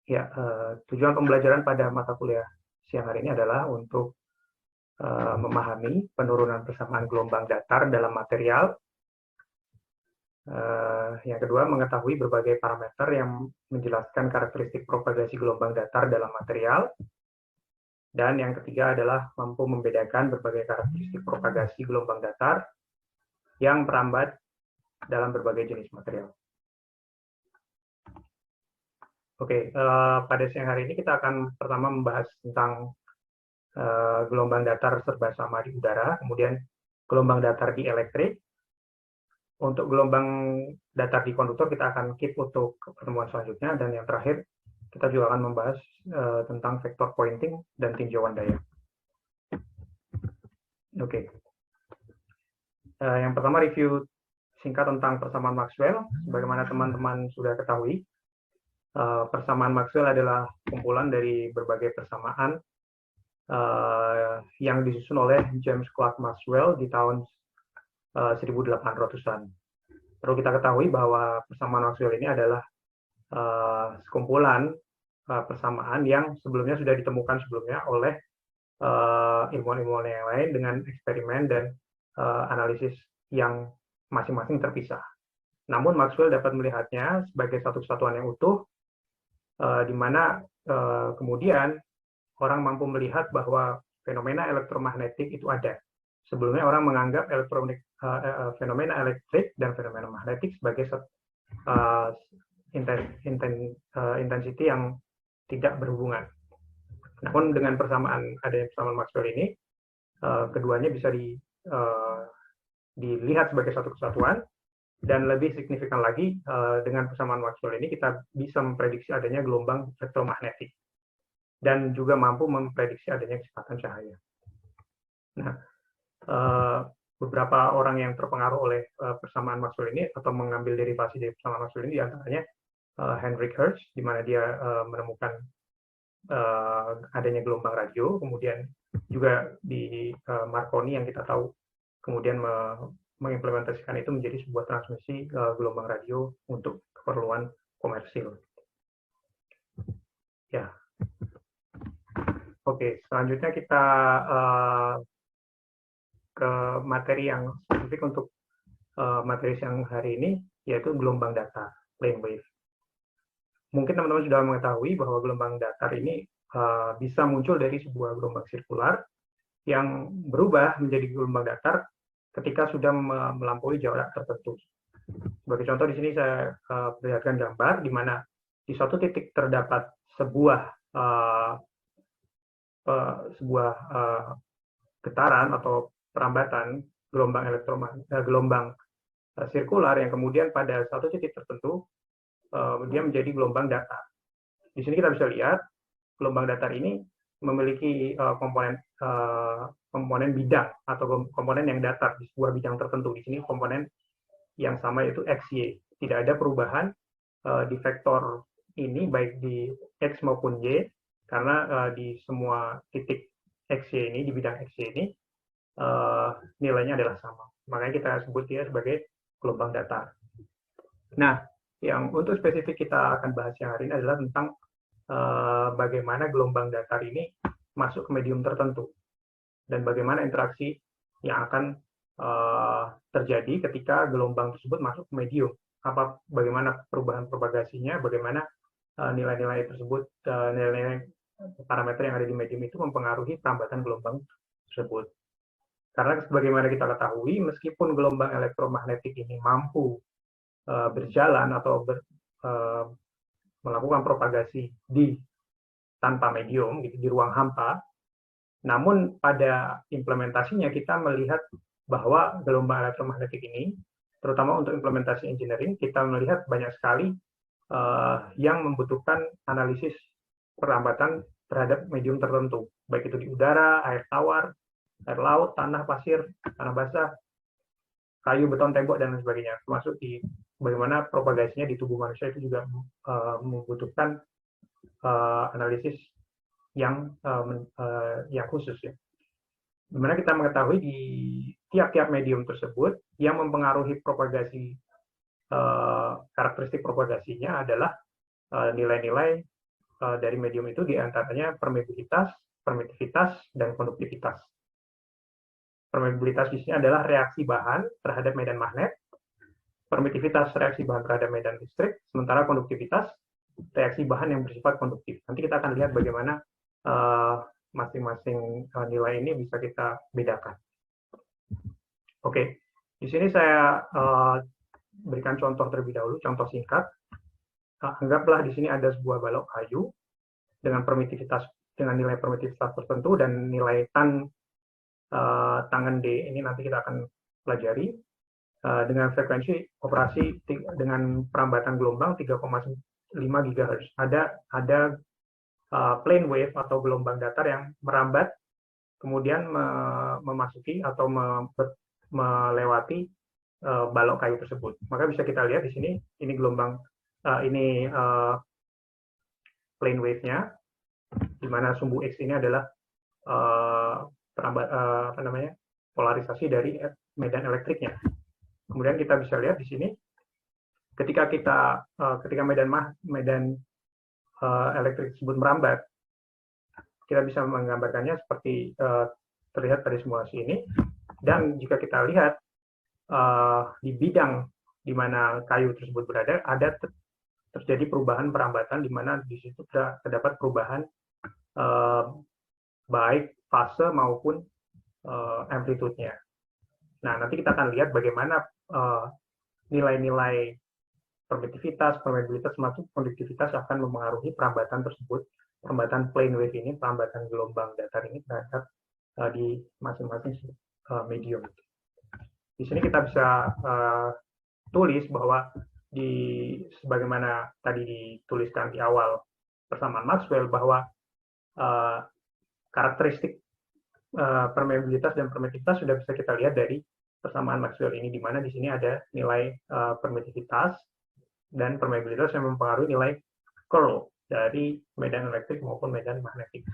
Ya, tujuan pembelajaran pada mata kuliah siang hari ini adalah untuk memahami penurunan persamaan gelombang datar dalam material. Yang kedua, mengetahui berbagai parameter yang menjelaskan karakteristik propagasi gelombang datar dalam material. Dan yang ketiga adalah mampu membedakan berbagai karakteristik propagasi gelombang datar yang merambat dalam berbagai jenis material. Oke, pada siang hari ini kita akan pertama membahas tentang gelombang datar serba sama di udara, kemudian gelombang datar di elektrik. Untuk gelombang datar di konduktor kita akan keep untuk pertemuan selanjutnya, dan yang terakhir kita juga akan membahas tentang vektor pointing dan tinjauan daya. Oke. Yang pertama review singkat tentang persamaan Maxwell. Sebagaimana teman-teman sudah ketahui, persamaan Maxwell adalah kumpulan dari berbagai persamaan yang disusun oleh James Clerk Maxwell di tahun 1800-an. Perlu kita ketahui bahwa persamaan Maxwell ini adalah sekumpulan persamaan yang sebelumnya sudah ditemukan sebelumnya oleh ilmuwan-ilmuwan yang lain dengan eksperimen dan analisis yang masing-masing terpisah. Namun Maxwell dapat melihatnya sebagai satu kesatuan yang utuh, di mana kemudian orang mampu melihat bahwa fenomena elektromagnetik itu ada. Sebelumnya orang menganggap fenomena elektrik dan fenomena magnetik sebagai intensity yang tidak berhubungan. Namun dengan adanya persamaan Maxwell ini, keduanya bisa dilihat sebagai satu kesatuan. Dan lebih signifikan lagi, dengan persamaan Maxwell ini kita bisa memprediksi adanya gelombang elektromagnetik dan juga mampu memprediksi adanya kecepatan cahaya. Nah, beberapa orang yang terpengaruh oleh persamaan Maxwell ini atau mengambil derivasi dari persamaan Maxwell ini diantaranya Heinrich Hertz, di mana dia menemukan adanya gelombang radio, kemudian juga di Marconi yang kita tahu kemudian mengimplementasikan itu menjadi sebuah transmisi gelombang radio untuk keperluan komersil. Ya, oke. Selanjutnya kita ke materi yang spesifik untuk materi siang hari ini, yaitu gelombang datar, plane wave. Mungkin teman-teman sudah mengetahui bahwa gelombang datar ini bisa muncul dari sebuah gelombang sirkular yang berubah menjadi gelombang datar ketika sudah melampaui jarak tertentu. Sebagai contoh di sini saya perlihatkan gambar di mana di suatu titik terdapat sebuah getaran atau perambatan gelombang sirkular yang kemudian pada satu titik tertentu dia menjadi gelombang datar. Di sini kita bisa lihat gelombang datar ini memiliki komponen bidang atau komponen yang datar di sebuah bidang tertentu. Di sini komponen yang sama yaitu XY. Tidak ada perubahan di vektor ini baik di X maupun Y, karena di semua titik XY ini, di bidang XY ini, nilainya adalah sama. Makanya kita sebut dia sebagai gelombang datar. Nah, yang untuk spesifik kita akan bahas yang hari ini adalah tentang bagaimana gelombang datar ini masuk ke medium tertentu dan bagaimana interaksi yang akan terjadi ketika gelombang tersebut masuk ke medium. Bagaimana perubahan propagasinya, bagaimana nilai-nilai tersebut, nilai-nilai parameter yang ada di medium itu mempengaruhi perambatan gelombang tersebut. Karena sebagaimana kita ketahui, meskipun gelombang elektromagnetik ini mampu berjalan atau melakukan propagasi tanpa medium, gitu, di ruang hampa. Namun pada implementasinya kita melihat bahwa gelombang elektromagnetik ini, terutama untuk implementasi engineering, kita melihat banyak sekali yang membutuhkan analisis perlambatan terhadap medium tertentu, baik itu di udara, air tawar, air laut, tanah, pasir, tanah basah, kayu, beton, tembok, dan lain sebagainya. Termasuk di bagaimana propagasinya di tubuh manusia itu juga membutuhkan analisis yang khusus, ya. Dimana kita mengetahui di tiap-tiap medium tersebut yang mempengaruhi propagasi, karakteristik propagasinya adalah nilai-nilai dari medium itu diantaranya permeabilitas, permitivitas, dan konduktivitas. Permeabilitas di sini adalah reaksi bahan terhadap medan magnet, permitivitas reaksi bahan terhadap medan listrik, sementara konduktivitas reaksi bahan yang bersifat konduktif. Nanti kita akan lihat bagaimana masing-masing nilai ini bisa kita bedakan. Oke, di sini saya berikan contoh terlebih dahulu, contoh singkat. Anggaplah di sini ada sebuah balok kayu dengan permitivitas dengan nilai permitivitas tertentu dan nilai tangan D ini nanti kita akan pelajari dengan frekuensi operasi dengan perambatan gelombang 3,5 GHz. Ada plane wave atau gelombang datar yang merambat kemudian memasuki atau melewati balok kayu tersebut. Maka bisa kita lihat di sini ini gelombang ini plane wave-nya, di mana sumbu X ini adalah polarisasi dari medan elektriknya. Kemudian kita bisa lihat di sini ketika medan elektrik tersebut merambat, kita bisa menggambarkannya seperti terlihat dari simulasi ini. Dan jika kita lihat di bidang di mana kayu tersebut berada, ada terjadi perubahan perambatan di mana di situ terdapat perubahan baik fase maupun amplitude-nya. Nah, nanti kita akan lihat bagaimana nilai-nilai permitivitas, permeabilitas, maupun konduktivitas akan mempengaruhi perambatan tersebut, perambatan plane wave ini, perambatan gelombang datar ini terhadap di masing-masing medium. Di sini kita bisa tulis bahwa sebagaimana tadi dituliskan di awal persamaan Maxwell bahwa karakteristik permeabilitas dan permitivitas sudah bisa kita lihat dari persamaan Maxwell ini, di mana di sini ada nilai permitivitas dan permeabilitas yang mempengaruhi nilai curl dari medan elektrik maupun medan magnetik.